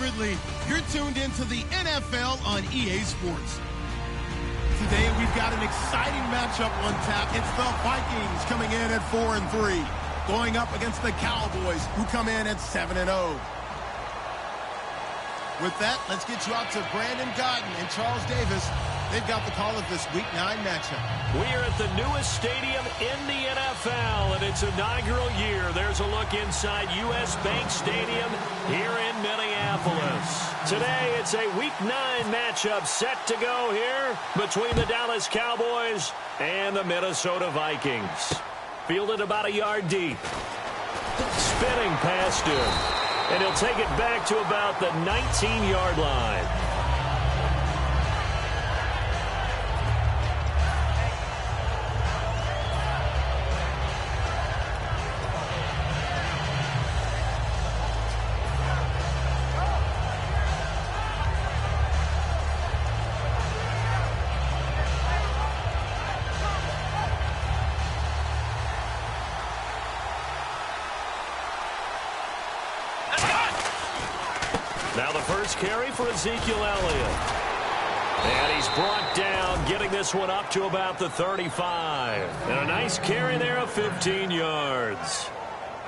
assuredly, you're tuned into the NFL on EA Sports. Today, we've got an exciting matchup on tap. It's the Vikings coming in at 4-3, going up against the Cowboys, who come in at 7-0. With that, let's get you out to Brandon Godden and Charles Davis. They've got the call of this Week 9 matchup. We are at the newest stadium in the NFL, and its inaugural year. There's a look inside U.S. Bank Stadium here in Minneapolis. Today, it's a Week 9 matchup set to go here between the Dallas Cowboys and the Minnesota Vikings. Fielded about a yard deep. Spinning past him. And he'll take it back to about the 19-yard line. Now the first carry for Ezekiel Elliott. And he's brought down, getting this one up to about the 35. And a nice carry there of 15 yards.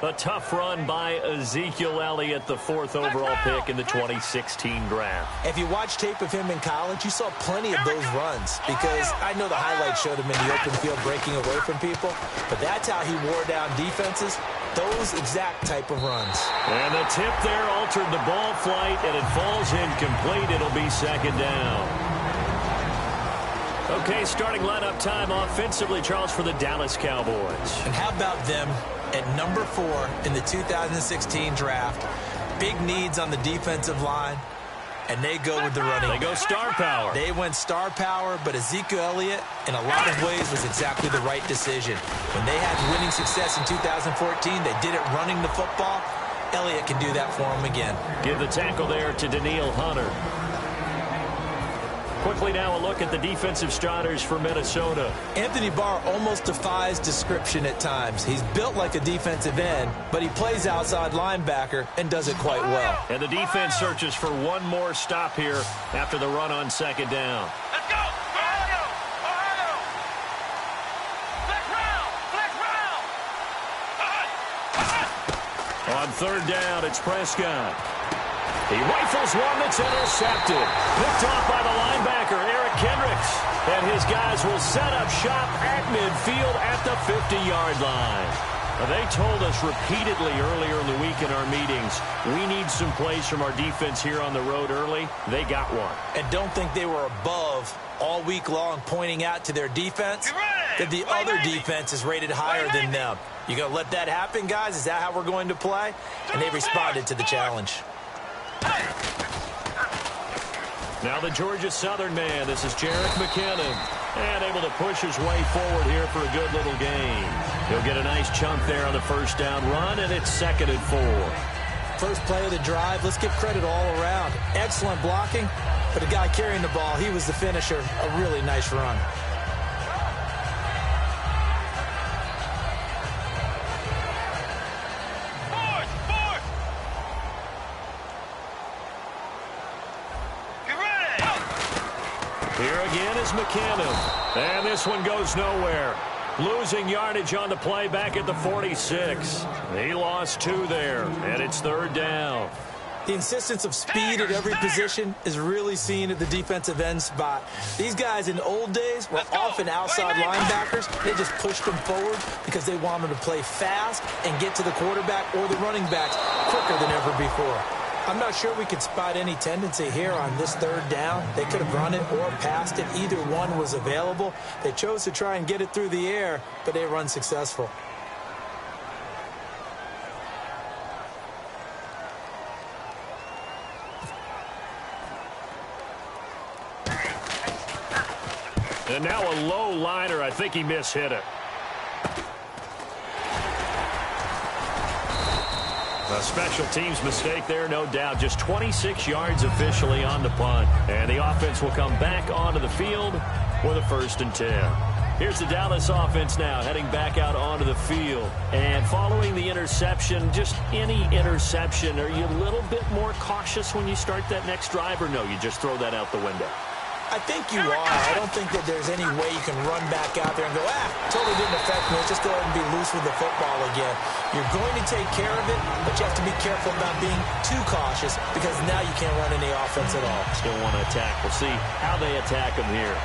A tough run by Ezekiel Elliott, the 4th overall pick in the 2016 draft. If you watch tape of him in college, you saw plenty of those runs, because I know the highlights showed him in the open field breaking away from people, but that's how he wore down defenses. Those exact type of runs. And the tip there altered the ball flight, and it falls incomplete. It'll be second down. Okay, starting lineup time offensively, Charles, for the Dallas Cowboys. And how about them at number 4 in the 2016 draft? Big needs on the defensive line, and they go with the running. They go star power. They went star power, but Ezekiel Elliott, in a lot of ways, was exactly the right decision. When they had winning success in 2014, they did it running the football. Elliott can do that for them again. Give the tackle there to Danielle Hunter. Quickly now a look at the defensive starters for Minnesota. Anthony Barr almost defies description at times. He's built like a defensive end, but he plays outside linebacker and does it quite well. And the defense searches for one more stop here after the run on second down. Let's go! Ohio! Ohio! Flex round! Flex round! On third down, it's Prescott. He rifles one that's intercepted. Picked off by the linebacker, Eric Kendricks. And his guys will set up shop at midfield at the 50-yard line. They told us repeatedly earlier in the week in our meetings, we need some plays from our defense here on the road early. They got one. And don't think they were above all week long pointing out to their defense that the other defense is rated higher than them. You going to let that happen, guys? Is that how we're going to play? And they responded to the challenge. Now the Georgia Southern man, this is Jerick McKinnon, and able to push his way forward here for a good little gain. He'll get a nice chunk there on the first down run, and it's 2nd and 4. First play of the drive, let's give credit all around. Excellent blocking, but the guy carrying the ball, he was the finisher. A really nice run. Here again is McKinnon. And this one goes nowhere. Losing yardage on the play back at the 46. He lost 2 there, and it's 3rd down. The insistence of speed at every position is really seen at the defensive end spot. These guys in old days were often outside linebackers. They just pushed them forward because they wanted them to play fast and get to the quarterback or the running backs quicker than ever before. I'm not sure we could spot any tendency here on this 3rd down. They could have run it or passed it. Either one was available. They chose to try and get it through the air, but they run successful. And now a low liner. I think he mishit it. A special teams mistake there, no doubt. Just 26 yards officially on the punt. And the offense will come back onto the field with a 1st and 10. Here's the Dallas offense now heading back out onto the field. And following the interception, just any interception, are you a little bit more cautious when you start that next drive, or no, you just throw that out the window? I think you are. I don't think that there's any way you can run back out there and go, totally didn't affect me. Let's just go ahead and be loose with the football again. You're going to take care of it, but you have to be careful about being too cautious because now you can't run any offense at all. Still want to attack. We'll see how they attack them here.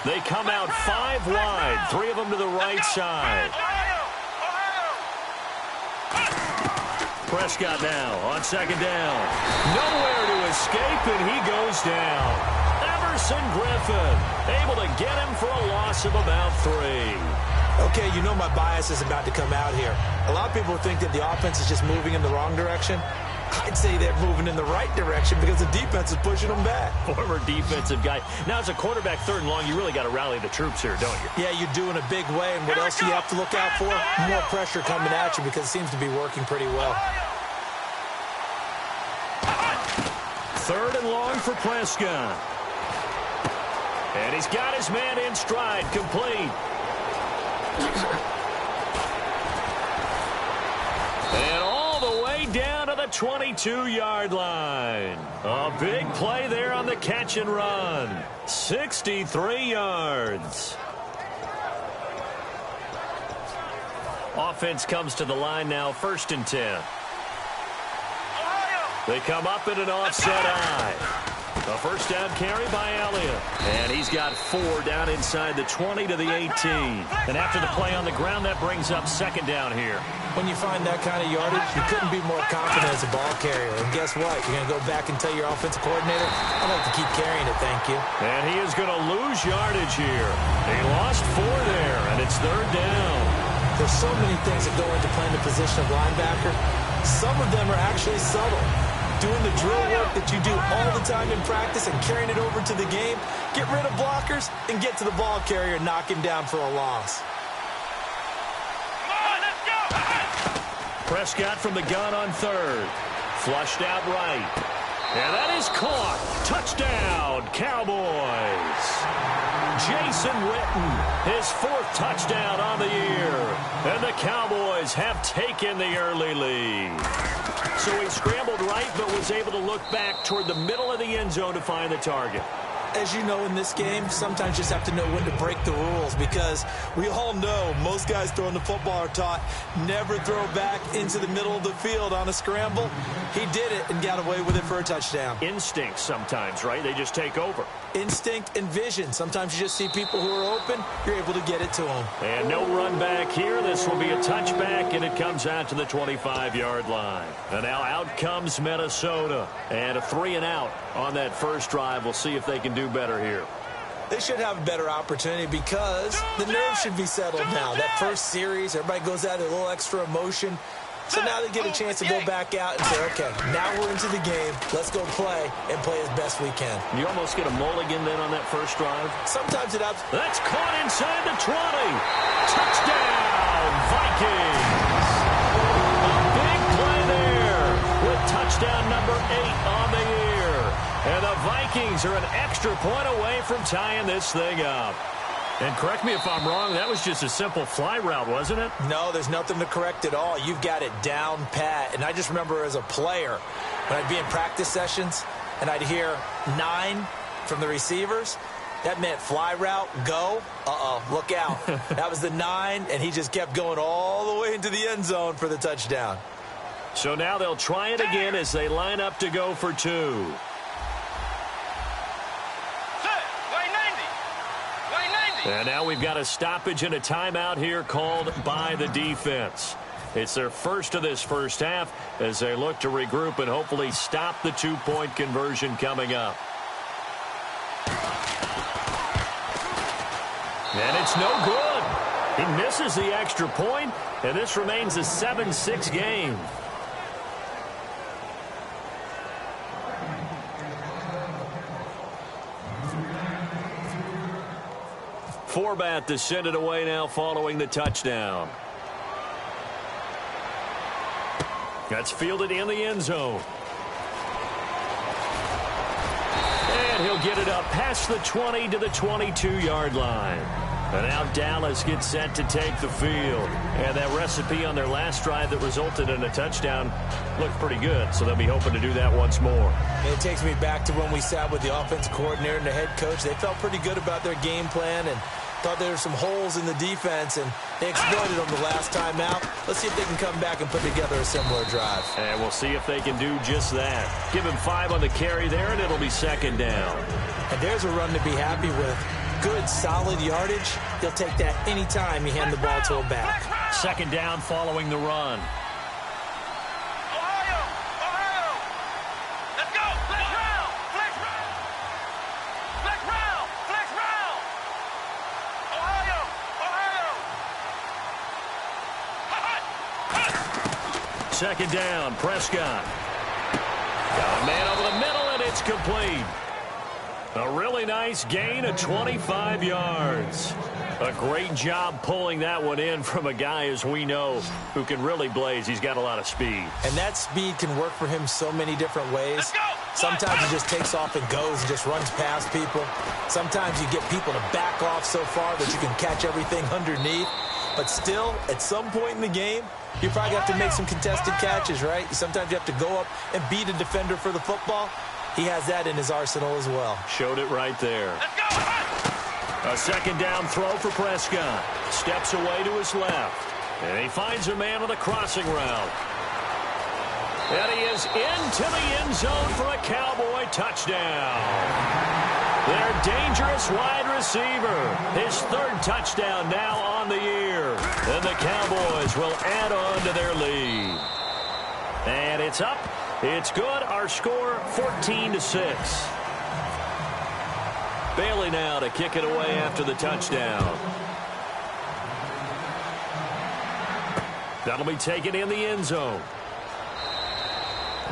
They come out 5 wide, 3 of them to the right side. Prescott now on second down. Nowhere to escape, and he goes down. Everson Griffin able to get him for a loss of about 3. Okay, you know my bias is about to come out here. A lot of people think that the offense is just moving in the wrong direction. I'd say they're moving in the right direction because the defense is pushing them back. Former defensive guy. Now, as a quarterback, 3rd and long, you really got to rally the troops here, don't you? Yeah, you do in a big way. And what else do you have to look out for? More pressure coming at you because it seems to be working pretty well. 3rd and long for Prescott. And he's got his man in stride, complete. And all the way down to the 22-yard line. A big play there on the catch and run. 63 yards. Offense comes to the line now, 1st and 10. They come up in an offset eye. A first down carry by Elliott. And he's got 4 down inside the 20 to the 18. And after the play on the ground, that brings up 2nd down here. When you find that kind of yardage, you couldn't be more confident as a ball carrier. And guess what? You're going to go back and tell your offensive coordinator, I'd like to keep carrying it, thank you. And he is going to lose yardage here. He lost 4 there, and it's 3rd down. There's so many things that go into playing the position of linebacker. Some of them are actually subtle. Doing the drill work that you do all the time in practice and carrying it over to the game. Get rid of blockers and get to the ball carrier and knock him down for a loss. Come on, let's go! Prescott from the gun on 3rd. Flushed out right. And that is caught. Touchdown, Cowboys. Jason Witten, his 4th touchdown on the year. And the Cowboys have taken the early lead. So he scrambled right, but was able to look back toward the middle of the end zone to find the target. As you know, in this game, sometimes you just have to know when to break the rules because we all know most guys throwing the football are taught never throw back into the middle of the field on a scramble. He did it and got away with it for a touchdown. Instinct sometimes, right? They just take over. Instinct and vision. Sometimes you just see people who are open, you're able to get it to them. And no run back here. This will be a touchback, and it comes out to the 25-yard line. And now out comes Minnesota. And a 3 and out on that first drive. We'll see if they can do better here. They should have a better opportunity because the nerves should be settled now. That first series, everybody goes out with a little extra emotion. So now they get a chance to go back out and say, okay, now we're into the game. Let's go play and play as best we can. You almost get a mulligan then on that first drive. Sometimes it happens. That's caught inside the 20. Touchdown, Vikings. A big play there with touchdown number 8 on the year. And the Vikings are an extra point away from tying this thing up. And correct me if I'm wrong, that was just a simple fly route, wasn't it? No, there's nothing to correct at all. You've got it down pat. And I just remember as a player, when I'd be in practice sessions and I'd hear 9 from the receivers, that meant fly route, go. Look out. That was the 9, and he just kept going all the way into the end zone for the touchdown. So now they'll try it again as they line up to go for 2. And now we've got a stoppage and a timeout here called by the defense. It's their first of this first half as they look to regroup and hopefully stop the 2-point conversion coming up. And it's no good. He misses the extra point, and this remains a 7-6 game. Forbat to send it away now following the touchdown. That's fielded in the end zone. And he'll get it up past the 20 to the 22-yard line. And now Dallas gets set to take the field. And that recipe on their last drive that resulted in a touchdown looked pretty good, so they'll be hoping to do that once more. It takes me back to when we sat with the offensive coordinator and the head coach. They felt pretty good about their game plan and thought there were some holes in the defense, and they exploited them the last time out. Let's see if they can come back and put together a similar drive. And we'll see if they can do just that. Give him 5 on the carry there, and it'll be second down. And there's a run to be happy with. Good, solid yardage. He'll take that anytime you hand the ball to him back. Second down following the run. Ohio! Ohio! Let's go! Flex round! Flex round! Flex round! Flex round! Ohio! Ohio! Hot! Second down, Prescott. Got a man over the middle, and it's complete. A really nice gain of 25 yards. A great job pulling that one in from a guy, as we know, who can really blaze. He's got a lot of speed. And that speed can work for him so many different ways. Sometimes he just takes off and goes and just runs past people. Sometimes you get people to back off so far that you can catch everything underneath. But still, at some point in the game, you probably have to make some contested catches, right? Sometimes you have to go up and beat a defender for the football. He has that in his arsenal as well. Showed it right there. A second down throw for Prescott. Steps away to his left. And he finds a man on the crossing route. And he is into the end zone for a Cowboy touchdown. Their dangerous wide receiver. His 3rd touchdown now on the year. And the Cowboys will add on to their lead. And it's up. It's good. Our score, 14-6. Bailey now to kick it away after the touchdown. That'll be taken in the end zone.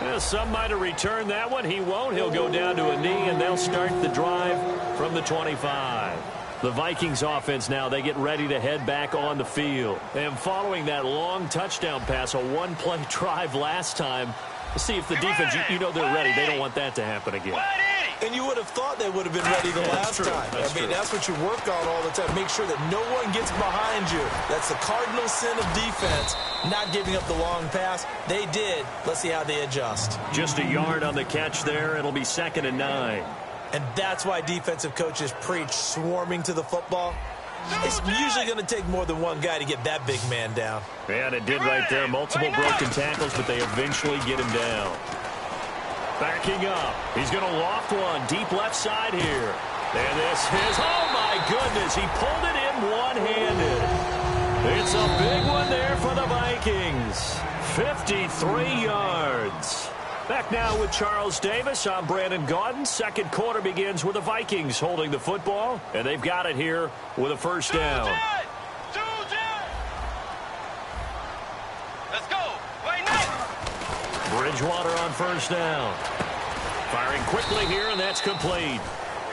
Well, some might have returned that one. He won't. He'll go down to a knee, and they'll start the drive from the 25. The Vikings offense now, they get ready to head back on the field. And following that long touchdown pass, a one-play drive last time, we'll see if the defense, you know they're ready. They don't want that to happen again. And you would have thought they would have been ready the last time. That's what you work on all the time. Make sure that no one gets behind you. That's the cardinal sin of defense, not giving up the long pass. They did. Let's see how they adjust. Just a yard on the catch there. It'll be 2nd and 9. And that's why defensive coaches preach swarming to the football. It's usually going to take more than one guy to get that big man down. And it did right there. Multiple broken tackles, but they eventually get him down. Backing up. He's going to loft one deep left side here. And this is, oh my goodness, he pulled it in one-handed. It's a big one there for the Vikings. 53 yards. Back now with Charles Davis. I'm Brandon Gaudin. Second quarter begins with the Vikings holding the football, and they've got it here with a first down. Let's go. Wait, no. Bridgewater on first down. Firing quickly here, and that's complete.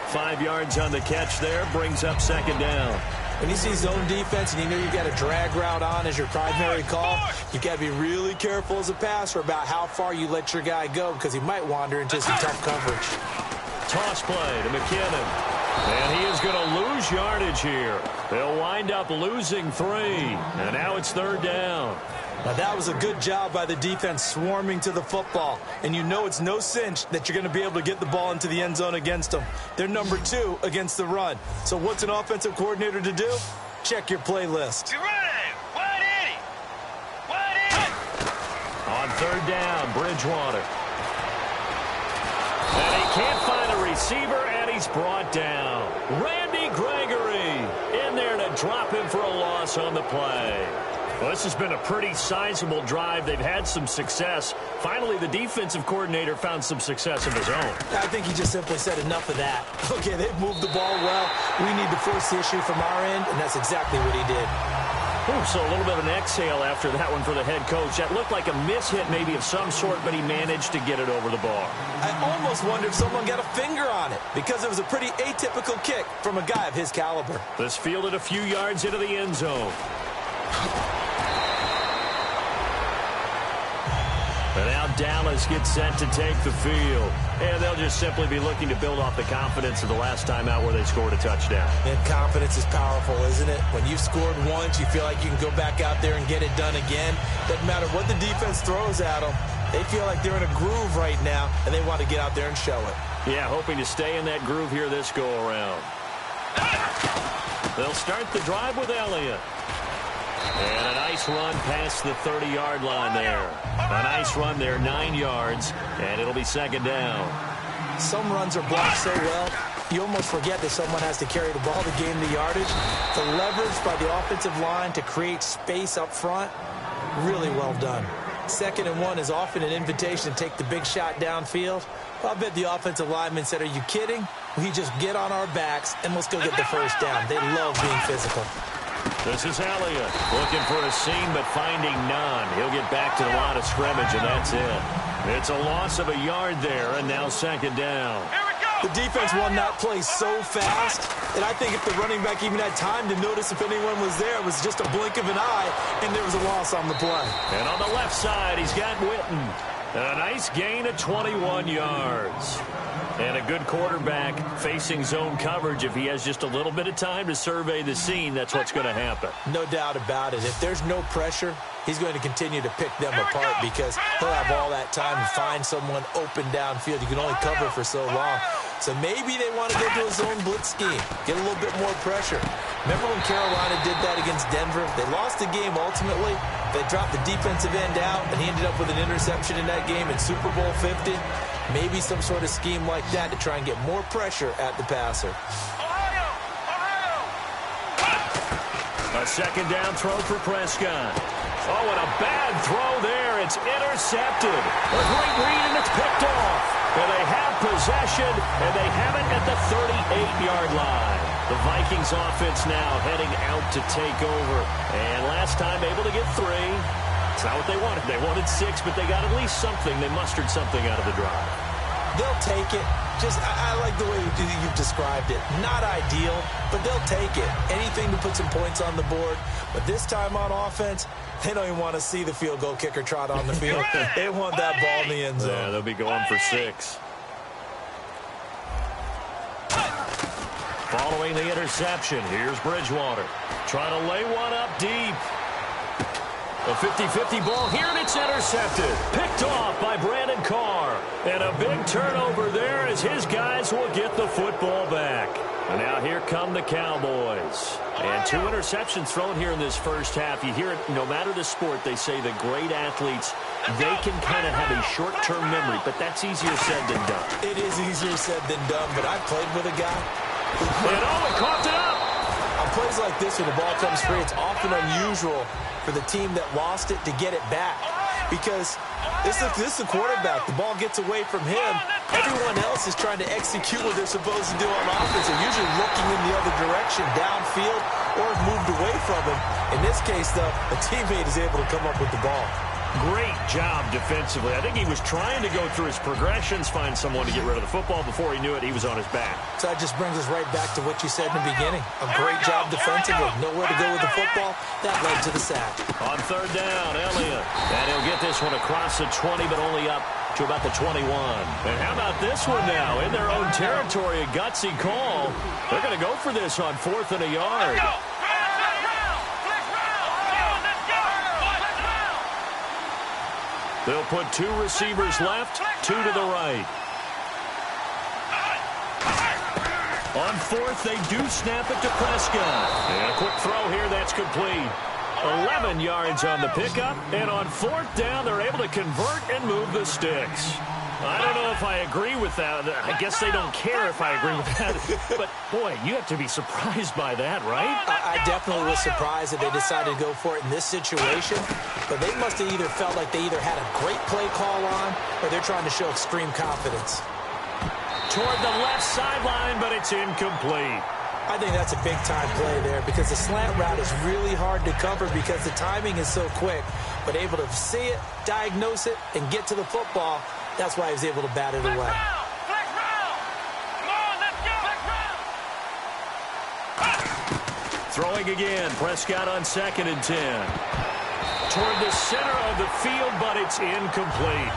5 yards on the catch there, brings up second down. When you see zone defense and you know you've got a drag route on as your primary call, you've got to be really careful as a passer about how far you let your guy go because he might wander into some tough coverage. Toss play to McKinnon. And he is going to lose yardage here. They'll wind up losing 3. And now it's third down. Now that was a good job by the defense swarming to the football. And you know it's no cinch that you're going to be able to get the ball into the end zone against them. They're number 2 against the run. So what's an offensive coordinator to do? Check your playlist. You ready? Wide Eddie. Wide Eddie. On third down, Bridgewater. And he can't find a receiver, and he's brought down. Randy Gregory in there to drop him for a loss on the play. Well, this has been a pretty sizable drive. They've had some success. Finally, the defensive coordinator found some success of his own. I think he just simply said enough of that. Okay, they've moved the ball well. We need to force the issue from our end, and that's exactly what he did. Ooh, so a little bit of an exhale after that one for the head coach. That looked like a mishit maybe of some sort, but he managed to get it over the bar. I almost wonder if someone got a finger on it because it was a pretty atypical kick from a guy of his caliber. This fielded a few yards into the end zone. Dallas gets set to take the field. And they'll just simply be looking to build off the confidence of the last time out where they scored a touchdown. And confidence is powerful, isn't it? When you've scored once, you feel like you can go back out there and get it done again. Doesn't matter what the defense throws at them. They feel like they're in a groove right now, and they want to get out there and show it. Yeah, hoping to stay in that groove here this go-around. They'll start the drive with Elliott. And a nice run past the 30-yard line there. A nice run there, 9 yards, and it'll be second down. Some runs are blocked so well, you almost forget that someone has to carry the ball to gain the yardage. The leverage by the offensive line to create space up front, really well done. 2nd and 1 is often an invitation to take the big shot downfield. I bet the offensive lineman said, are you kidding? We just get on our backs and let's go get the first down. They love being physical. This is Elliott looking for a seam but finding none. He'll get back to the line of scrimmage, and that's it. It's a loss of a yard there, and now second down. The defense won that play so fast, and I think if the running back even had time to notice if anyone was there, it was just a blink of an eye, and there was a loss on the play. And on the left side, he's got Witten. A nice gain of 21 yards. And a good quarterback facing zone coverage. If he has just a little bit of time to survey the scene, that's what's going to happen. No doubt about it. If there's no pressure, he's going to continue to pick them apart because he'll have all that time to find someone open downfield. You can only cover for so long. So maybe they want to go to a zone blitz scheme, get a little bit more pressure. Remember when Carolina did that against Denver? They lost the game ultimately. They dropped the defensive end out, and he ended up with an interception in that game in Super Bowl 50. Maybe some sort of scheme like that to try and get more pressure at the passer. A second down throw for Prescott. Oh, and a bad throw there. It's intercepted. A great read, and it's picked off. And they have possession, and they have it at the 38-yard line. The Vikings offense now heading out to take over. And last time able to get 3. It's not what they wanted. They wanted 6, but they got at least something. They mustered something out of the drive. They'll take it. I like the way you've described it. Not ideal, but they'll take it. Anything to put some points on the board. But this time on offense, they don't even want to see the field goal kicker trot on the field. They want that ball in the end zone. Yeah, they'll be going for 6. Following the interception, here's Bridgewater. Trying to lay one up deep. A 50-50 ball here, and it's intercepted. Picked off by Brandon Carr. And a big turnover there as his guys will get the football back. And now here come the Cowboys. And 2 interceptions thrown here in this first half. You hear it, no matter the sport, they say the great athletes, they can kind of have a short-term memory, but that's easier said than done. It is easier said than done, but I played with a guy. And he coughed it up. On plays like this, when the ball comes free, it's often unusual for the team that lost it to get it back. Because this is the quarterback. The ball gets away from him. Everyone else is trying to execute what they're supposed to do on offense. They're usually looking in the other direction, downfield, or have moved away from him. In this case, though, a teammate is able to come up with the ball. Great job defensively. I think he was trying to go through his progressions, find someone to get rid of the football. Before he knew it, he was on his back. So that just brings us right back to what you said in the beginning. A great job defensively. Nowhere to go with the football. That led to the sack. On third down, Elliott. And he'll get this one across the 20, but only up to about the 21. And how about this one now? In their own territory, a gutsy call. They're going to go for this on 4th and a yard. They'll put 2 receivers left, 2 to the right. On 4th, they do snap it to Prescott. And a quick throw here, that's complete. 11 yards on the pickup, and on 4th down, they're able to convert and move the sticks. I don't know if I agree with that. I guess they don't care if I agree with that. But, boy, you have to be surprised by that, right? I definitely was surprised that they decided to go for it in this situation. But they must have either felt like they either had a great play call on or they're trying to show extreme confidence. Toward the left sideline, but it's incomplete. I think that's a big-time play there because the slant route is really hard to cover because the timing is so quick. But able to see it, diagnose it, and get to the football, that's why he was able to bat it away. Throwing again, Prescott on 2nd and 10. Toward the center of the field, but it's incomplete.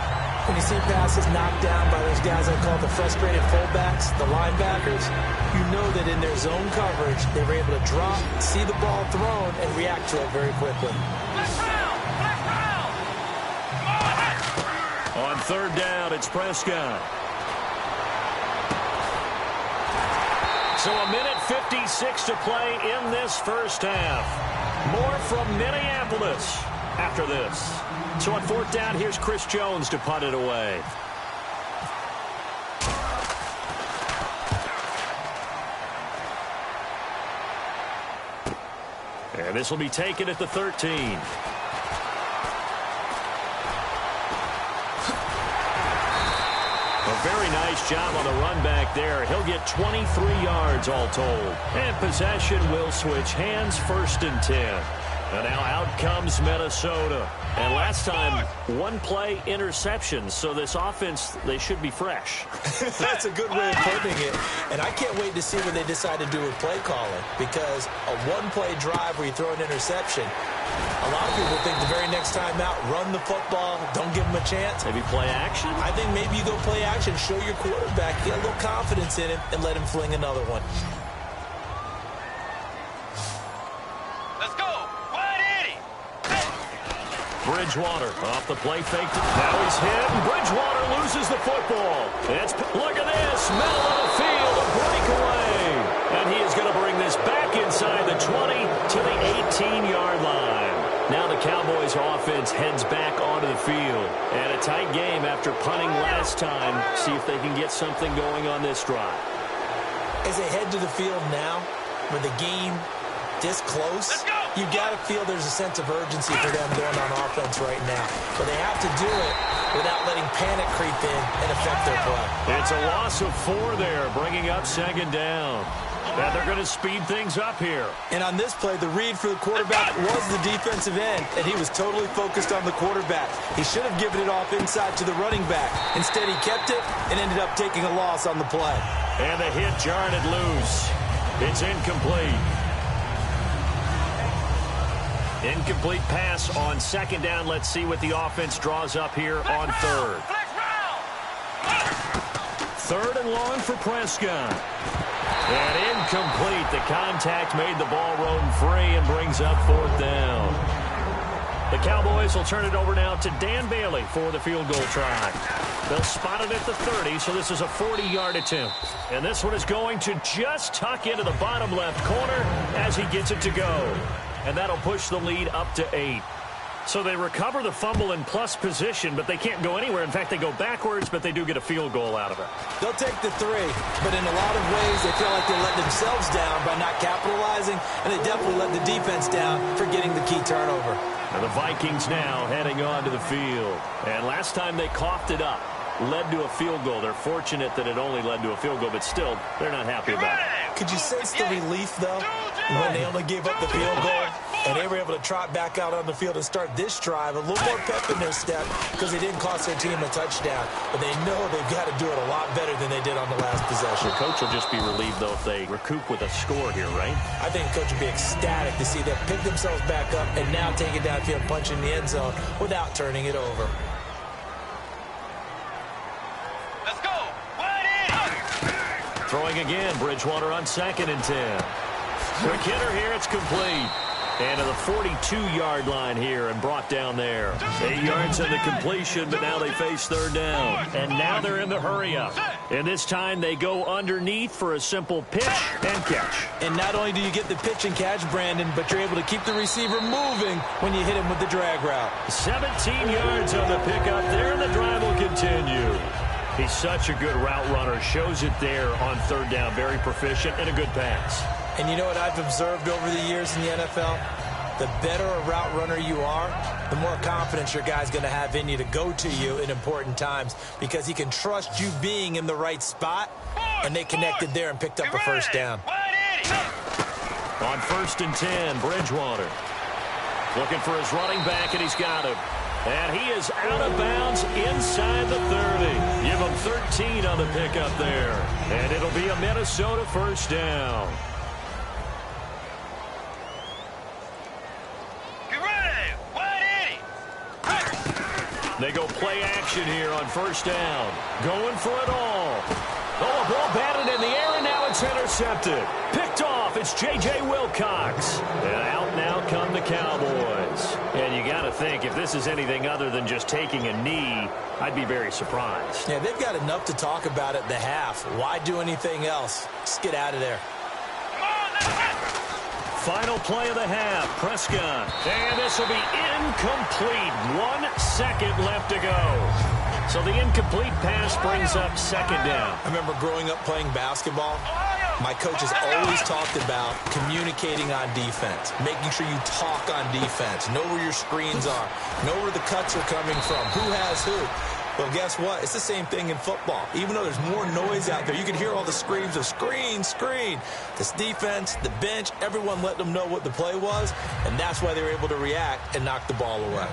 When you see passes knocked down by those guys I call the frustrated fullbacks, the linebackers, you know that in their zone coverage, they were able to drop, see the ball thrown, and react to it very quickly. On third down, it's Prescott. So a minute 56 to play in this first half. More from Minneapolis after this. So on fourth down, here's Chris Jones to punt it away. And this will be taken at the 13. A very nice job on the run back there. He'll get 23 yards all told. And possession will switch hands, 1st and 10. And now out comes Minnesota. And last time, one play interception. So this offense, they should be fresh. That's a good way of putting it. And I can't wait to see what they decide to do with play calling. Because a one-play drive where you throw an interception, a lot of people think the very next time out, run the football, don't give them a chance. Maybe play action? I think maybe you go play action, show your quarterback, get a little confidence in him, and let him fling another one. Let's go. Wide 80. Bridgewater off the play fake. Now he's hit, and Bridgewater loses the football. Look at this. Middle of the field, a breakaway. And he is going to bring this back inside the 20 to the 18-yard line. Now the Cowboys offense heads back onto the field. And a tight game after punting last time. See if they can get something going on this drive. As they head to the field now, with the game this close, you got to feel there's a sense of urgency for them going on offense right now. But they have to do it without letting panic creep in and affect their play. It's a loss of 4 there, bringing up 2nd down. And they're going to speed things up here. And on this play, the read for the quarterback was the defensive end, and he was totally focused on the quarterback. He should have given it off inside to the running back. Instead, he kept it and ended up taking a loss on the play. And the hit jarred it loose. It's incomplete. Incomplete pass on 2nd down. Let's see what the offense draws up here on 3rd. 3rd and long for Prescott. And incomplete. The contact made the ball roam free and brings up 4th down. The Cowboys will turn it over now to Dan Bailey for the field goal try. They'll spot it at the 30, so this is a 40-yard attempt. And this one is going to just tuck into the bottom left corner as he gets it to go. And that'll push the lead up to 8. So they recover the fumble in plus position, but they can't go anywhere. In fact, they go backwards, but they do get a field goal out of it. They'll take the 3, but in a lot of ways, they feel like they let themselves down by not capitalizing, and they definitely let the defense down for getting the key turnover. And the Vikings now heading onto the field. And last time they coughed it up, led to a field goal. They're fortunate that it only led to a field goal, but still, they're not happy about it. Could you sense the relief, though, when they only gave up the field goal? And they were able to trot back out on the field and start this drive. A little more pep in their step because they didn't cost their team a touchdown. But they know they've got to do it a lot better than they did on the last possession. The coach will just be relieved, though, if they recoup with a score here, right? I think the coach will be ecstatic to see them pick themselves back up and now take it downfield and punch in the end zone without turning it over. Let's go. Wide 80. Throwing again, Bridgewater on 2nd and 10. Quick hitter here, it's complete. And to the 42-yard line here and brought down there. 8 yards on the completion, but now they face 3rd down. And now they're in the hurry-up. And this time they go underneath for a simple pitch and catch. And not only do you get the pitch and catch, Brandon, but you're able to keep the receiver moving when you hit him with the drag route. 17 yards on the pickup there, and the drive will continue. He's such a good route runner. Shows it there on 3rd down. Very proficient and a good pass. And you know what I've observed over the years in the NFL? The better a route runner you are, the more confidence your guy's going to have in you to go to you in important times because he can trust you being in the right spot, and they connected there and picked up a 1st down. On 1st and 10, Bridgewater looking for his running back, and he's got him. And he is out of bounds inside the 30. Give him 13 on the pickup there. And it'll be a Minnesota 1st down. They go play action here on first down. Going for it all. Oh, a ball batted in the air, and now it's intercepted. Picked off, it's J.J. Wilcox. And out now come the Cowboys. And you got to think, if this is anything other than just taking a knee, I'd be very surprised. Yeah, they've got enough to talk about at the half. Why do anything else? Just get out of there. Final play of the half, Prescott. And this will be incomplete. 1 second left to go. So the incomplete pass brings up second down. I remember growing up playing basketball. My coaches always talked about communicating on defense, making sure you talk on defense, know where your screens are, know where the cuts are coming from, who has who. Well, guess what? It's the same thing in football. Even though there's more noise out there, you can hear all the screams of screen, screen. This defense, the bench, everyone let them know what the play was, and that's why they were able to react and knock the ball away.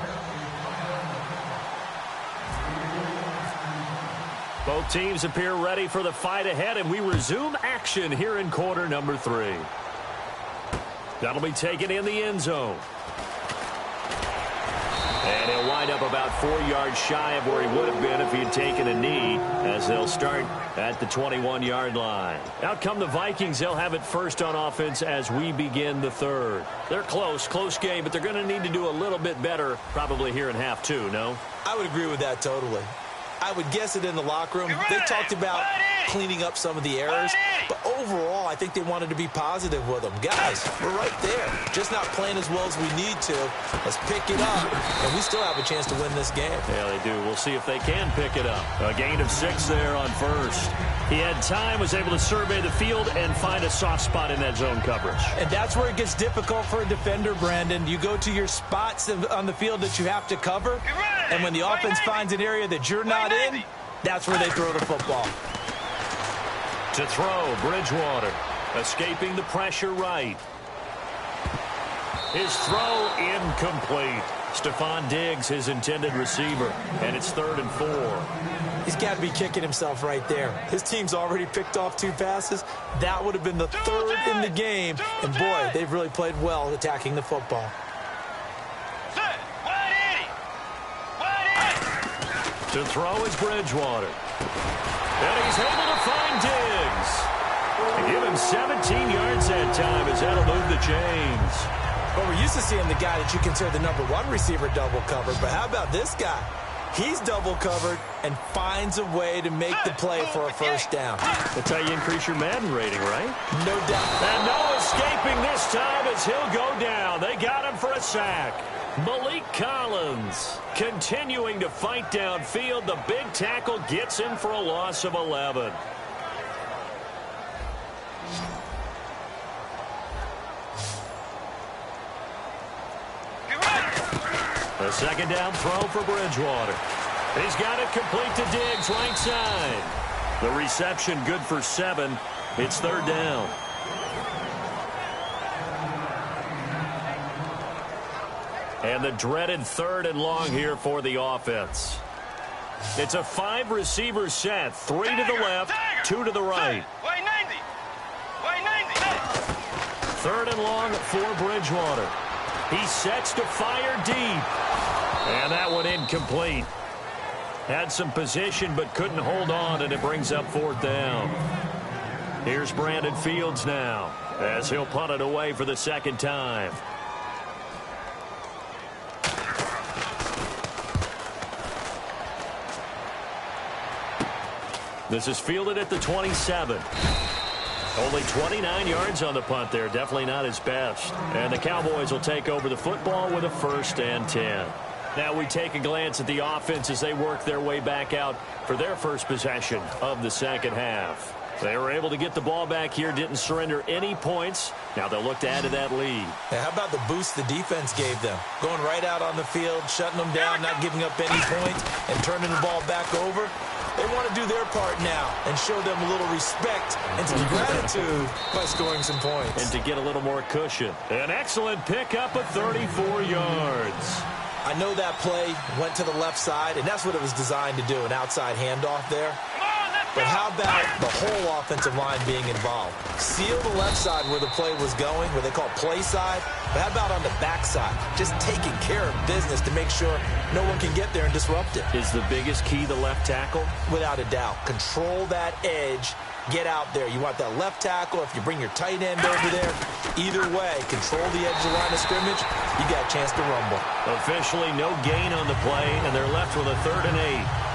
Both teams appear ready for the fight ahead, and we resume action here in quarter number 3. That'll be taken in the end zone. And he'll wind up about 4 yards shy of where he would have been if he had taken a knee, as they'll start at the 21-yard line. Out come the Vikings. They'll have it first on offense as we begin the third. They're close game, but they're going to need to do a little bit better probably here in half 2, no? I would agree with that totally. I would guess it in the locker room. They talked about cleaning up some of the errors, but overall, I think they wanted to be positive with them. Guys, we're right there. Just not playing as well as we need to. Let's pick it up, and we still have a chance to win this game. Yeah, they do. We'll see if they can pick it up. A gain of 6 there on first. He had time, was able to survey the field and find a soft spot in that zone coverage. And that's where it gets difficult for a defender, Brandon. You go to your spots on the field that you have to cover, and when the offense finds an area that you're not in, that's where they throw the football. To throw, Bridgewater, escaping the pressure right. His throw incomplete. Stephon Diggs, his intended receiver, and it's 3rd and 4. He's got to be kicking himself right there. His team's already picked off 2 passes. That would have been the 3rd in the game, and boy, they've really played well attacking the football. To throw is Bridgewater. And he's able to find Diggs. To give him 17 yards that time as that'll move the chains. Well, we're used to seeing the guy that you consider the #1 receiver double covered, but how about this guy? He's double covered and finds a way to make the play for a first down. That's how you increase your Madden rating, right? No doubt. And no escaping this time as he'll go down. They got him for a sack. Malik Collins continuing to fight downfield. The big tackle gets him for a loss of 11. A second down throw for Bridgewater. He's got it complete to Diggs, right side. The reception good for 7. It's 3rd down. And the dreaded 3rd and long here for the offense. It's a 5-receiver set. 3 to the left, 2 to the right. 3rd and long for Bridgewater. He sets to fire deep. And that one incomplete. Had some position but couldn't hold on, and it brings up 4th down. Here's Brandon Fields now as he'll punt it away for the 2nd time. This is fielded at the 27. Only 29 yards on the punt there. Definitely not his best. And the Cowboys will take over the football with a 1st and 10. Now we take a glance at the offense as they work their way back out for their first possession of the 2nd half. They were able to get the ball back here, didn't surrender any points. Now they'll look to add to that lead. Now, how about the boost the defense gave them? Going right out on the field, shutting them down, not giving up any points, and turning the ball back over. They want to do their part now and show them a little respect and some gratitude by scoring some points. And to get a little more cushion. An excellent pickup of 34 yards. I know that play went to the left side, and that's what it was designed to do, an outside handoff there. But how about the whole offensive line being involved? Seal the left side where the play was going, where they call play side. But how about on the back side? Just taking care of business to make sure no one can get there and disrupt it. Is the biggest key the left tackle? Without a doubt. Control that edge. Get out there. You want that left tackle. If you bring your tight end over there, either way, control the edge of the line of scrimmage, you got a chance to rumble. Officially no gain on the play, and they're left with a 3rd and 8.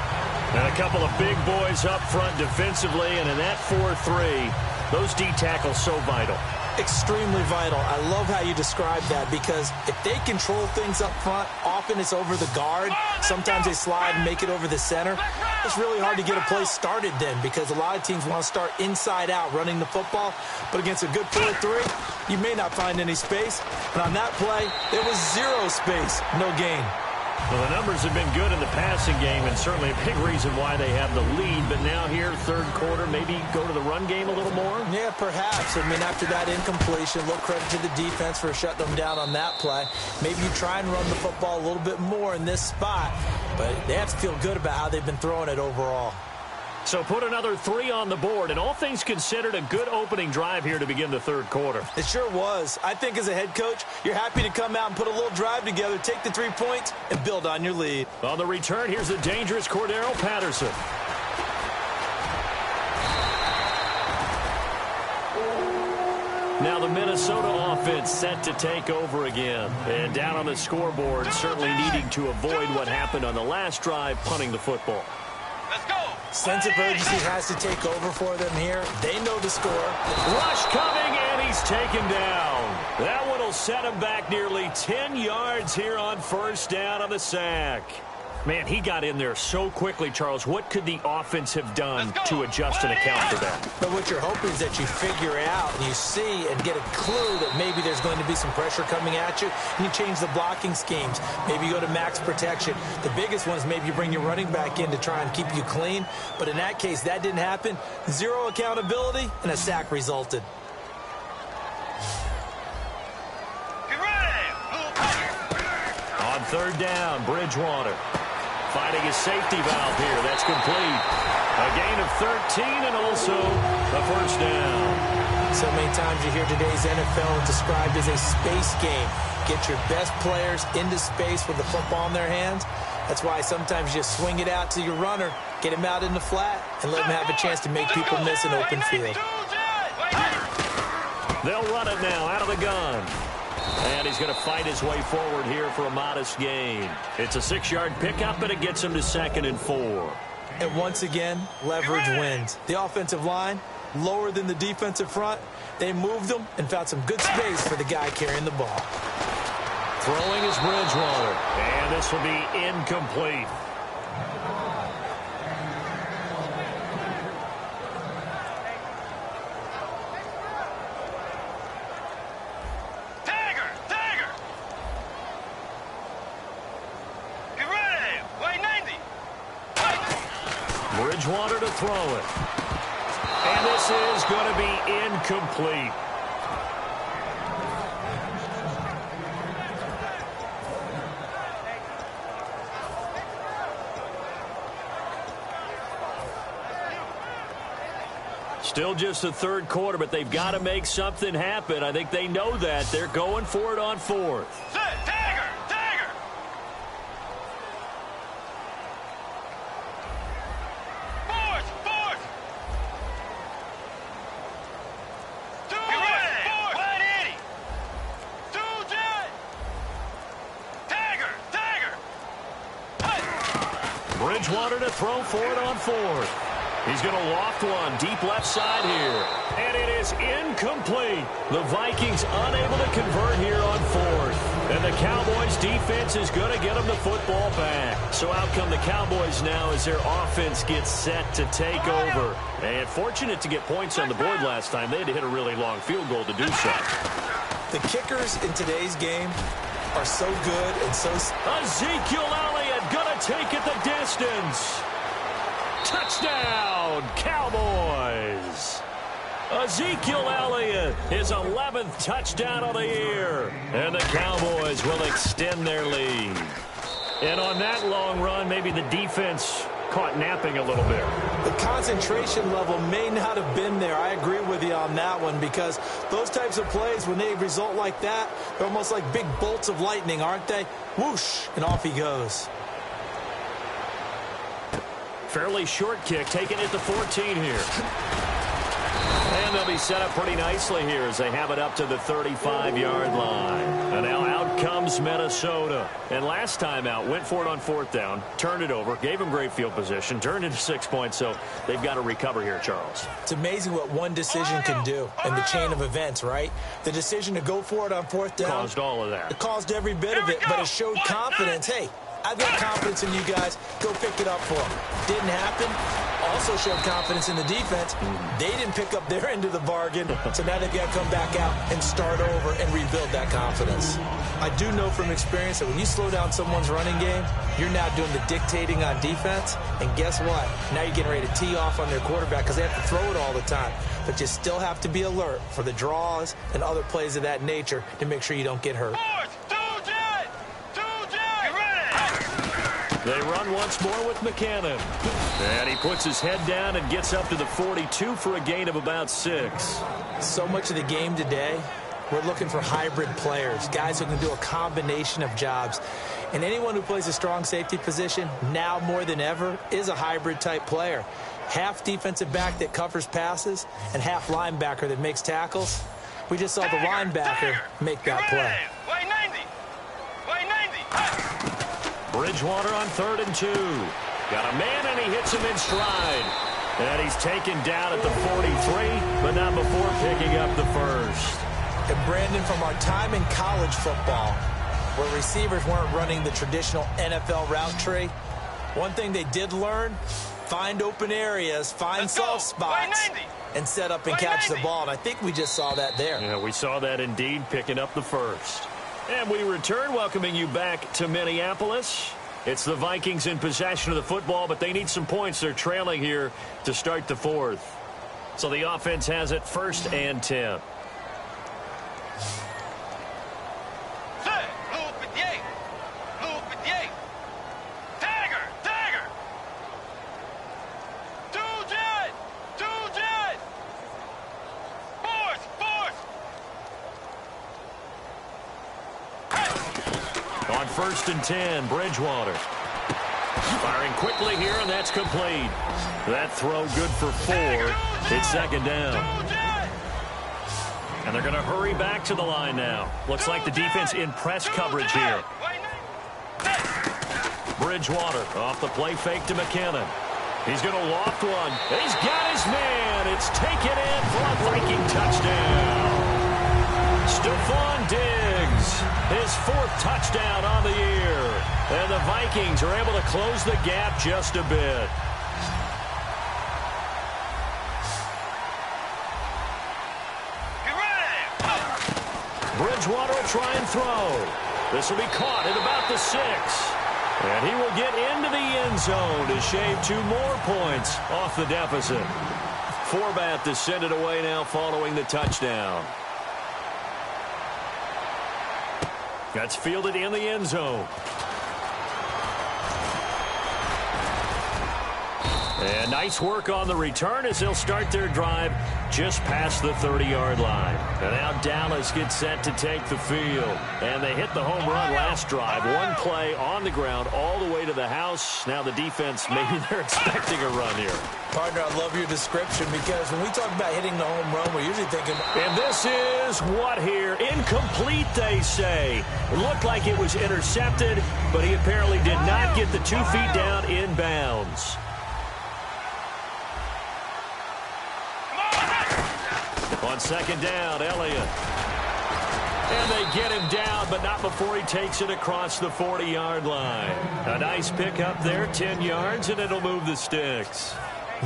And a couple of big boys up front defensively, and in that 4-3, those D tackles so vital. Extremely vital. I love how you describe that, because if they control things up front, often it's over the guard. Sometimes they slide and make it over the center. It's really hard to get a play started then, because a lot of teams want to start inside out running the football. But against a good 4-3, you may not find any space. And on that play, there was 0 space, no gain. Well, the numbers have been good in the passing game, and certainly a big reason why they have the lead. But now here, 3rd quarter, maybe go to the run game a little more? Yeah, perhaps. I mean, after that incompletion, a little credit to the defense for shutting them down on that play. Maybe you try and run the football a little bit more in this spot, but they have to feel good about how they've been throwing it overall. So put another 3 on the board, and all things considered, a good opening drive here to begin the 3rd quarter. It sure was. I think as a head coach, you're happy to come out and put a little drive together, take the 3 points, and build on your lead. On the return, here's the dangerous Cordero Patterson. Now the Minnesota offense set to take over again. And down on the scoreboard, certainly needing to avoid what happened on the last drive, punting the football. Let's go. Sense of urgency has to take over for them here. They know the score. Rush coming, and he's taken down. That one will set him back nearly 10 yards here on 1st down on the sack. Man, he got in there so quickly, Charles. What could the offense have done to adjust and account for that? But what you're hoping is that you figure out and you see and get a clue that maybe there's going to be some pressure coming at you, and you change the blocking schemes. Maybe you go to max protection. The biggest one is maybe you bring your running back in to try and keep you clean. But in that case, that didn't happen. 0 accountability, and a sack resulted. On 3rd down, Bridgewater. Finding his safety valve here. That's complete. A gain of 13 and also a 1st down. So many times you hear today's NFL described as a space game. Get your best players into space with the football in their hands. That's why sometimes you just swing it out to your runner, get him out in the flat, and let him have a chance to make people miss an open field. They'll run it now out of the gun. And he's going to fight his way forward here for a modest gain. It's a 6-yard pickup, and it gets him to 2nd and 4. And once again, leverage wins. The offensive line, lower than the defensive front. They moved them and found some good space for the guy carrying the ball. Throwing is Bridgewater. And this will be incomplete. Bridgewater to throw it. And this is going to be incomplete. Still just the 3rd quarter, but they've got to make something happen. I think they know that. They're going for it on 4th. Bridgewater to throw for it on 4th. He's going to loft one deep left side here. And it is incomplete. The Vikings unable to convert here on 4th. And the Cowboys defense is going to get them the football back. So out come the Cowboys now as their offense gets set to take over. And fortunate to get points on the board last time. They had to hit a really long field goal to do so. The kickers in today's game are so good and so... Ezekiel Elliott going to take it the distance. Touchdown, Cowboys. Ezekiel Elliott, his 11th touchdown of the year. And the Cowboys will extend their lead. And on that long run, maybe the defense caught napping a little bit. The concentration level may not have been there. I agree with you on that one, because those types of plays, when they result like that, they're almost like big bolts of lightning, aren't they? Whoosh, and off he goes. Fairly short kick, taking it to 14 here. And they'll be set up pretty nicely here as they have it up to the 35-yard line. And now out comes Minnesota. And last time out, went for it on 4th down, turned it over, gave them great field position, turned into 6 points, so they've got to recover here, Charles. It's amazing what one decision can do in the chain of events, right? The decision to go for it on 4th down caused all of that. It caused every bit of it, but it showed confidence. Hey, I've got confidence in you guys. Go pick it up for them. Didn't happen. Also showed confidence in the defense. They didn't pick up their end of the bargain, so now they've got to come back out and start over and rebuild that confidence. I do know from experience that when you slow down someone's running game, you're now doing the dictating on defense, and guess what? Now you're getting ready to tee off on their quarterback because they have to throw it all the time. But you still have to be alert for the draws and other plays of that nature to make sure you don't get hurt. They run once more with McCannon. And he puts his head down and gets up to the 42 for a gain of about 6. So much of the game today, we're looking for hybrid players, guys who can do a combination of jobs. And anyone who plays a strong safety position, now more than ever, is a hybrid-type player. Half defensive back that covers passes and half linebacker that makes tackles. We just saw the linebacker make that play. Bridgewater on 3rd and 2. Got a man, and he hits him in stride. And he's taken down at the 43, but not before picking up the first. And Brandon, from our time in college football, where receivers weren't running the traditional NFL route tree, one thing they did learn, find open areas, find soft spots, and set up and catch the ball. And I think we just saw that there. Yeah, we saw that indeed, picking up the first. And we return, welcoming you back to Minneapolis. It's the Vikings in possession of the football, but they need some points. They're trailing here to start the 4th. So the offense has it 1st and 10. On 1st and 10, Bridgewater. Firing quickly here, and that's complete. That throw good for 4. It's 2nd down. And they're going to hurry back to the line now. Looks like the defense in press coverage here. Bridgewater off the play fake to McCannon. He's going to loft one. He's got his man. It's taken in for a Viking touchdown. Stephon Diggs, his 4th touchdown on the year. And the Vikings are able to close the gap just a bit. Bridgewater will try and throw. This will be caught at about the 6. And he will get into the end zone to shave 2 more points off the deficit. Forbath to send it away now following the touchdown. That's fielded in the end zone. And nice work on the return as they'll start their drive just past the 30-yard line. And now Dallas gets set to take the field. And they hit the home run last drive. One play on the ground all the way to the house. Now the defense, maybe they're expecting a run here. Partner, I love your description, because when we talk about hitting the home run, we're usually thinking... And this is what here? Incomplete, they say. It looked like it was intercepted, but he apparently did not get the 2 feet down in bounds. On 2nd down, Elliott. And they get him down, but not before he takes it across the 40-yard line. A nice pickup there, 10 yards, and it'll move the sticks.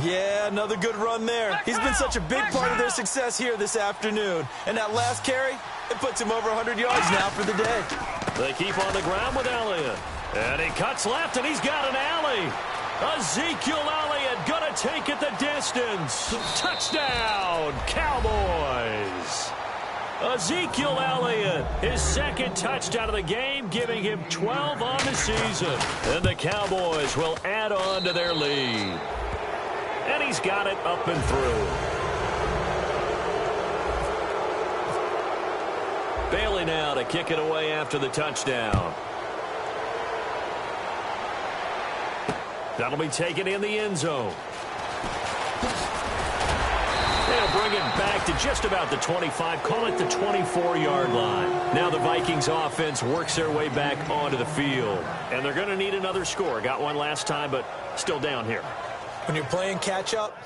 Yeah, another good run there. He's been such a big part of their success here this afternoon. And that last carry, it puts him over 100 yards now for the day. They keep on the ground with Elliott. And he cuts left, and he's got an alley. Ezekiel Elliott going to take it the distance. Touchdown, Cowboys. Ezekiel Elliott, his second touchdown of the game, giving him 12 on the season. And the Cowboys will add on to their lead. And he's got it up and through. Bailey now to kick it away after the touchdown. That'll be taken in the end zone. They'll bring it back to just about the 25, call it the 24-yard line. Now the Vikings offense works their way back onto the field. And they're going to need another score. Got one last time, but still down here. When you're playing catch-up,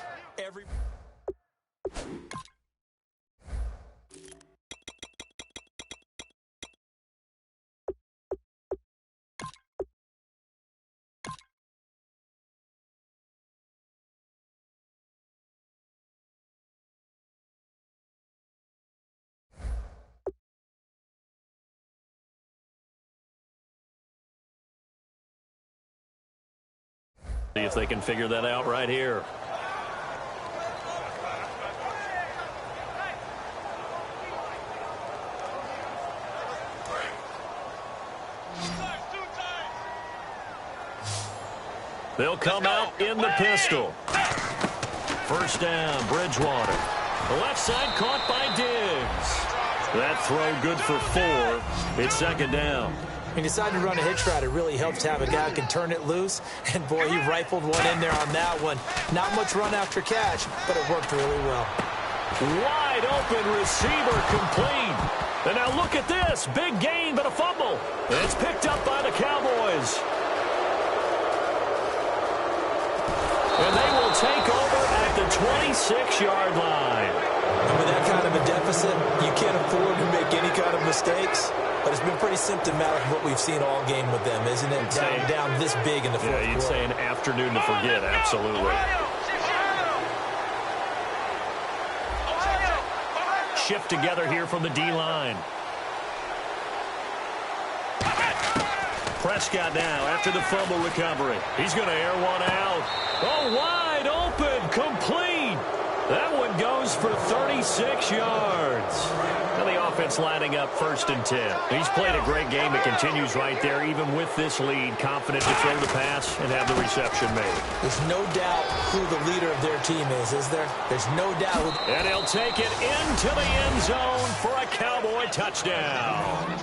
See if they can figure that out right here. They'll come out in the pistol. First down, Bridgewater. The left side caught by Diggs. That throw good for 4. It's second down. When you decide to run a hitch route, it really helps to have a guy who can turn it loose. And, boy, he rifled one in there on that one. Not much run after catch, but it worked really well. Wide open receiver complete. And now look at this. Big gain, but a fumble. It's picked up by the Cowboys. And they will take over at the 26-yard line. And with that kind of a deficit, you can't afford to make any kind of mistakes. But it's been pretty symptomatic of what we've seen all game with them, isn't it? Down this big in the fourth quarter. Yeah, you'd say an afternoon to forget, absolutely. Shift together here from the D-line. Prescott now after the fumble recovery. He's going to air one out. Oh, wide open, complete. That one goes for 36 yards. And the offense lining up 1st and 10. He's played a great game. It continues right there, even with this lead. Confident to throw the pass and have the reception made. There's no doubt who the leader of their team is there? There's no doubt. And he'll take it into the end zone for a Cowboy touchdown.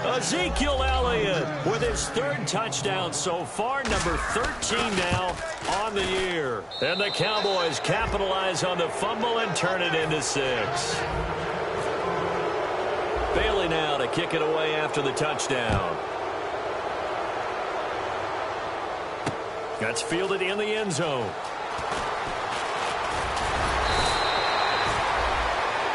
Ezekiel Elliott with his 3rd touchdown so far, number 13 now on the year. And the Cowboys capitalize on the fumble and turn it into 6. Bailey now to kick it away after the touchdown. That's fielded in the end zone.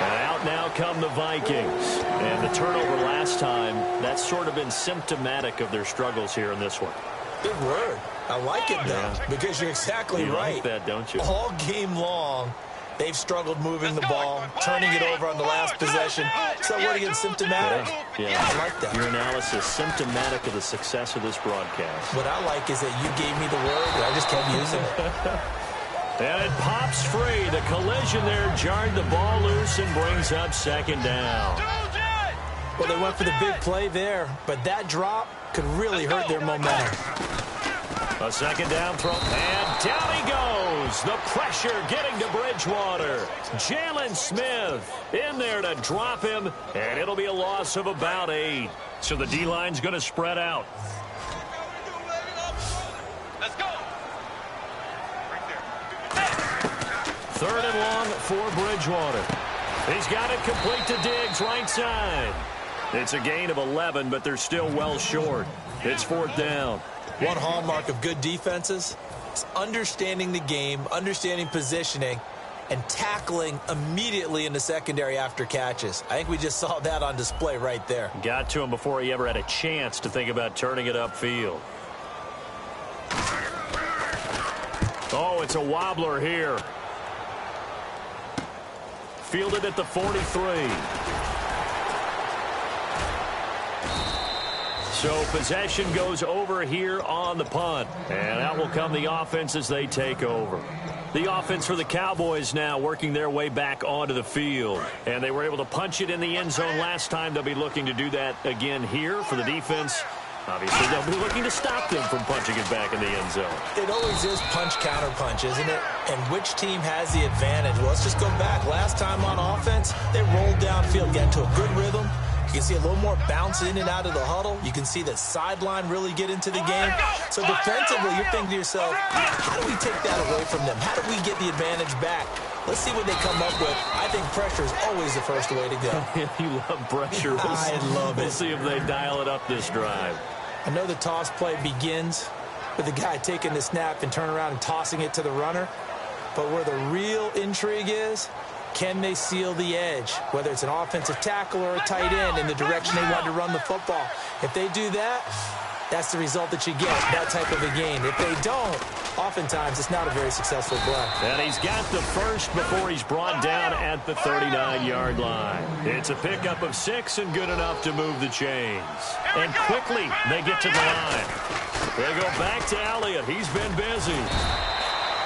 And out now come the Vikings. And the turnover last time, that's sort of been symptomatic of their struggles here in this one. Good word. I like it, though, because you're exactly right. You like that, don't you? All game long, they've struggled moving the ball, turning it over on the last possession. So what again, symptomatic? Yeah. I like that. Your analysis, symptomatic of the success of this broadcast. What I like is that you gave me the word, and I just kept using it. And it pops free. The collision there jarred the ball loose and brings up 2nd down. Well, they went for the big play there, but that drop could really hurt their momentum. A 2nd down throw, and down he goes. The pressure getting to Bridgewater. Jalen Smith in there to drop him, and it'll be a loss of about 8. So the D-line's going to spread out. Let's go. 3rd and long for Bridgewater. He's got it complete to Diggs, right side. It's a gain of 11, but they're still well short. It's 4th down. One hallmark of good defenses is understanding the game, understanding positioning, and tackling immediately in the secondary after catches. I think we just saw that on display right there. Got to him before he ever had a chance to think about turning it upfield. Oh, it's a wobbler here. Fielded at the 43. So possession goes over here on the punt. And out will come the offense as they take over. The offense for the Cowboys now working their way back onto the field. And they were able to punch it in the end zone last time. They'll be looking to do that again here for the defense. Obviously, they'll be looking to stop them from punching it back in the end zone. It always is punch-counter-punch, isn't it? And which team has the advantage? Well, let's just go back. Last time on offense, they rolled downfield, get into a good rhythm. You can see a little more bounce in and out of the huddle. You can see the sideline really get into the game. So defensively, you're thinking to yourself, how do we take that away from them? How do we get the advantage back? Let's see what they come up with. I think pressure is always the first way to go. You love pressure. I love it. We'll see if they dial it up this drive. I know the toss play begins with the guy taking the snap and turn around and tossing it to the runner. But where the real intrigue is, can they seal the edge, whether it's an offensive tackle or a tight end in the direction they want to run the football? If they do that, that's the result that you get, that type of a game. If they don't, oftentimes it's not a very successful play. And he's got the first before he's brought down at the 39-yard line. It's a pickup of 6 and good enough to move the chains. And quickly they get to the line. They go back to Elliott. He's been busy.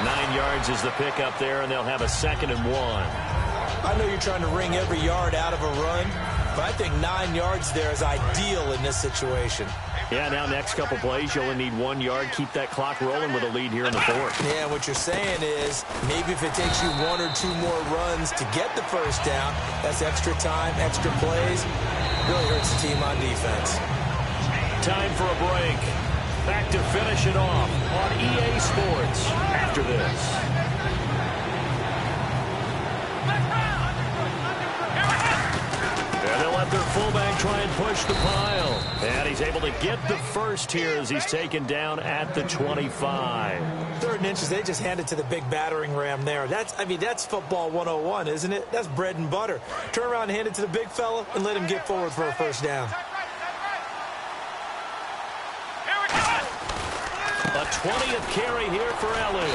9 yards is the pickup there, and they'll have a 2nd and 1. I know you're trying to wring every yard out of a run, but I think 9 yards there is ideal in this situation. Yeah, now next couple plays, you only need 1 yard. Keep that clock rolling with a lead here in the 4th. Yeah, what you're saying is maybe if it takes you 1 or 2 more runs to get the first down, that's extra time, extra plays. Really hurts the team on defense. Time for a break. Back to finish it off on EA Sports after this. And they'll let their fullback try and push the pile. And he's able to get the first here as he's taken down at the 25. 3rd and inches, they just hand it to the big battering ram there. That's football 101, isn't it? That's bread and butter. Turn around and hand it to the big fella and let him get forward for a first down. A 20th carry here for Elliott.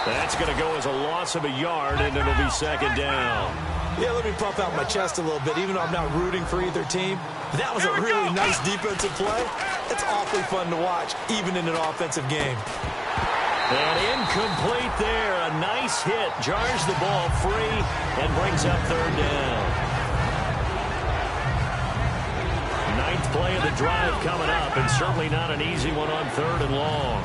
That's going to go as a loss of a yard, and it'll be 2nd down. Yeah, let me puff out my chest a little bit, even though I'm not rooting for either team. That was a really nice defensive play. It's awfully fun to watch, even in an offensive game. And incomplete there. A nice hit. Jars the ball free and brings up 3rd down. 9th play of the drive coming up, and certainly not an easy one on 3rd and long.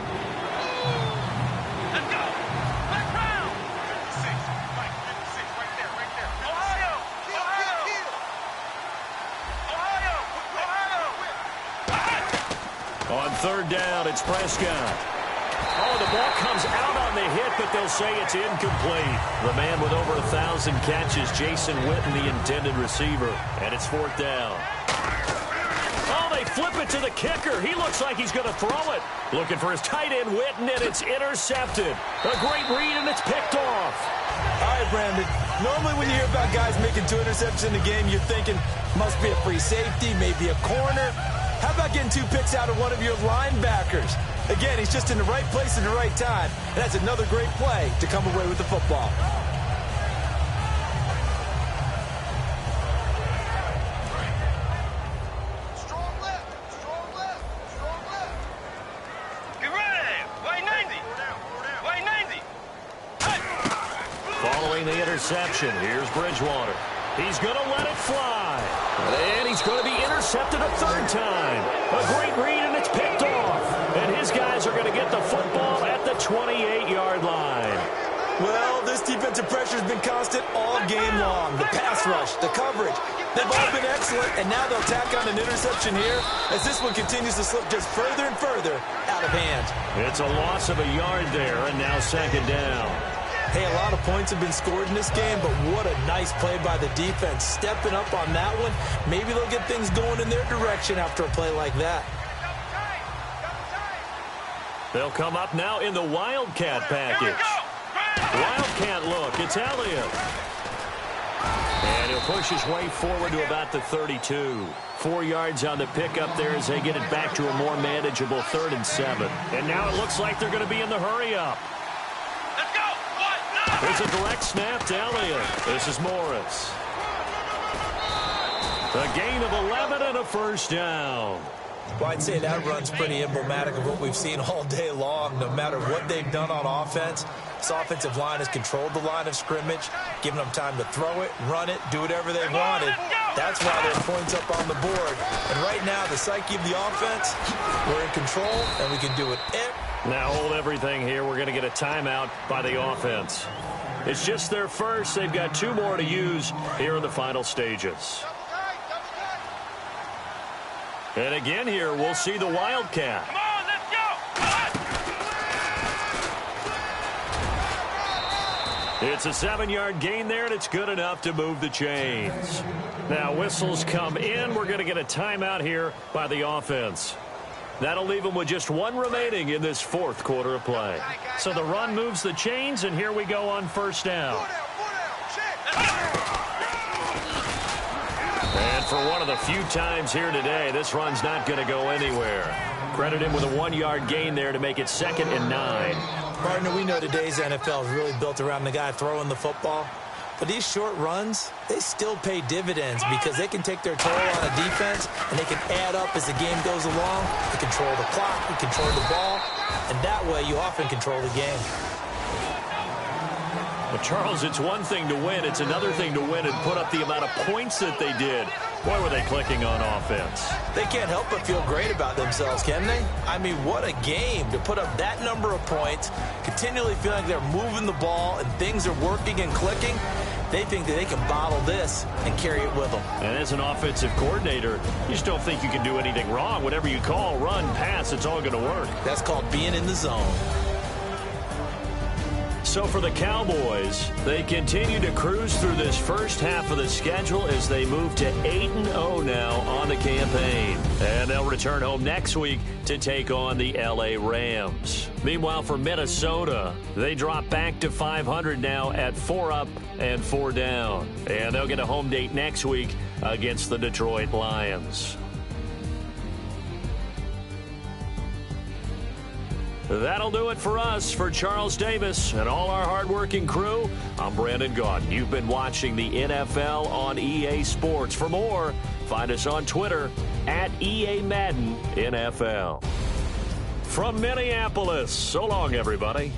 On 3rd down, it's Prescott. Oh, the ball comes out on the hit, but they'll say it's incomplete. The man with over 1,000 catches, Jason Witten, the intended receiver. And it's 4th down. Oh, they flip it to the kicker. He looks like he's going to throw it. Looking for his tight end, Witten, and it's intercepted. A great read, and it's picked off. All right, Brandon. Normally when you hear about guys making 2 interceptions in the game, you're thinking must be a free safety, maybe a corner. How about getting 2 picks out of one of your linebackers? Again, he's just in the right place at the right time. And that's another great play to come away with the football. Strong left. Strong left. Strong left. Get ready. White 90. White 90. Following the interception, here's Bridgewater. He's going to let it fly. And he's going to be intercepted a 3rd time. A great read, and it's picked off. And his guys are going to get the football at the 28-yard line. Well, this defensive pressure has been constant all game long. The pass rush, the coverage, they've all been excellent. And now they'll tack on an interception here as this one continues to slip just further and further out of hand. It's a loss of a yard there, and now 2nd down. Hey, a lot of points have been scored in this game, but what a nice play by the defense. Stepping up on that one, maybe they'll get things going in their direction after a play like that. They'll come up now in the Wildcat package. Wildcat look, it's Elliott. And he'll push his way forward to about the 32. 4 yards on the pickup there as they get it back to a more manageable 3rd and 7. And now it looks like they're going to be in the hurry-up. There's a direct snap to Elliott. This is Morris. A gain of 11 and a first down. Well, I'd say that run's pretty emblematic of what we've seen all day long. No matter what they've done on offense, This offensive line has controlled the line of scrimmage, giving them time to throw it, run it, do whatever they wanted. That's why they're points up on the board. And right now, the psyche of the offense, we're in control, and we can do it. Now hold everything here. We're going to get a timeout by the offense. It's just their first. They've got 2 more to use here in the final stages. And again here, we'll see the Wildcat. Come on, let's go. It's a 7-yard gain there, and it's good enough to move the chains. Now whistles come in. We're going to get a timeout here by the offense. That'll leave them with just 1 remaining in this 4th quarter of play. So the run moves the chains, and here we go on first down. And for one of the few times here today, this run's not going to go anywhere. Credit him with a 1-yard gain there to make it 2nd and 9. Partner, we know today's NFL is really built around the guy throwing the football. But these short runs, they still pay dividends because they can take their toll on a defense and they can add up as the game goes along. They control the clock, they control the ball, and that way you often control the game. But Charles, it's one thing to win. It's another thing to win and put up the amount of points that they did. Boy, were they clicking on offense. They can't help but feel great about themselves, can they? I mean, what a game to put up that number of points, continually feeling like they're moving the ball and things are working and clicking. They think that they can bottle this and carry it with them. And as an offensive coordinator, you just don't think you can do anything wrong. Whatever you call, run, pass, it's all going to work. That's called being in the zone. So for the Cowboys, they continue to cruise through this first half of the schedule as they move to 8-0 now on the campaign. And they'll return home next week to take on the L.A. Rams. Meanwhile, for Minnesota, they drop back to 500 now at 4 up and 4 down. And they'll get a home date next week against the Detroit Lions. That'll do it for us. For Charles Davis and all our hardworking crew, I'm Brandon Gaudin. You've been watching the NFL on EA Sports. For more, find us on Twitter at EA Madden NFL. From Minneapolis, so long, everybody.